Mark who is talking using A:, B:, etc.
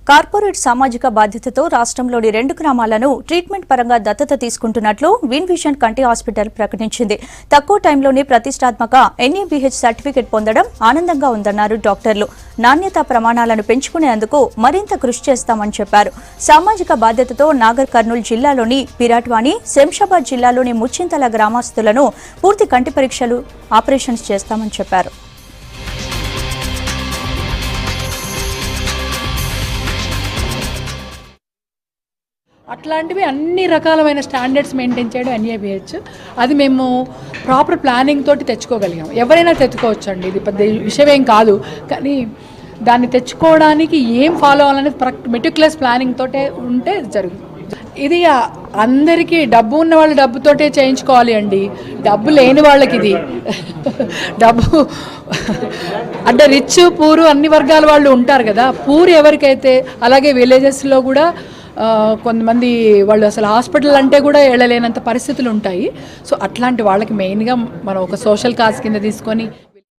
A: Corporate సామాజిక బాధ్యతతో రాష్ట్రంలోని 2 గ్రామాలను ట్రీట్మెంట్ పరంగా దత్తత తీసుకుంటున్నట్లు విన్ విజన్ కంటి హాస్పిటల్ ప్రకటించింది. తక్కువ టైంలోనే ప్రతిష్టాత్మక NABH సర్టిఫికెట్ పొందడం ఆనందంగా ఉందన్నారు డాక్టర్లు. నాణ్యతా ప్రమాణాలను పెంచుకునేందుకు మరింత కృషి చేస్తామని చెప్పారు. సామాజిక బాధ్యతతో నాగర్ కర్నూలు జిల్లాలోని పిరాట్వాణి, శంషాబాద్ జిల్లాలోని ముచ్చింతల గ్రామస్తులను పూర్తి కంటి పరీక్షలు, ఆపరేషన్స్ చేస్తామని చెప్పారు.
B: అట్లాంటివి అన్ని రకాలమైన స్టాండర్డ్స్ మెయింటైన్ చేయడం NABH. అది మేము ప్రాపర్ ప్లానింగ్ తోటి తెచ్చుకోగలిగాం. ఎవరైనా తెచ్చుకోవచ్చు అండి, ఇది పెద్ద విషయం ఏం కాదు. కానీ దాన్ని తెచ్చుకోవడానికి ఏం ఫాలో అవ్వాలనేది మెటిక్యులస్ ప్లానింగ్ తోటే ఉంటే జరుగుతుంది. ఇది అందరికీ డబ్బు ఉన్న వాళ్ళు డబ్బుతోటే చేయించుకోవాలి అండి, డబ్బు లేని వాళ్ళకి ఇది డబ్బు అంటే రిచ్ పూరు అన్ని వర్గాల వాళ్ళు ఉంటారు కదా. పూర్ ఎవరికైతే, అలాగే విలేజెస్లో కూడా కొంతమంది వాళ్ళు అసలు హాస్పిటల్ అంటే కూడా వెళ్ళలేనంత పరిస్థితులు ఉంటాయి. సో అట్లాంటి వాళ్ళకి మెయిన్గా మనం ఒక సోషల్ కాజ్ కింద తీసుకొని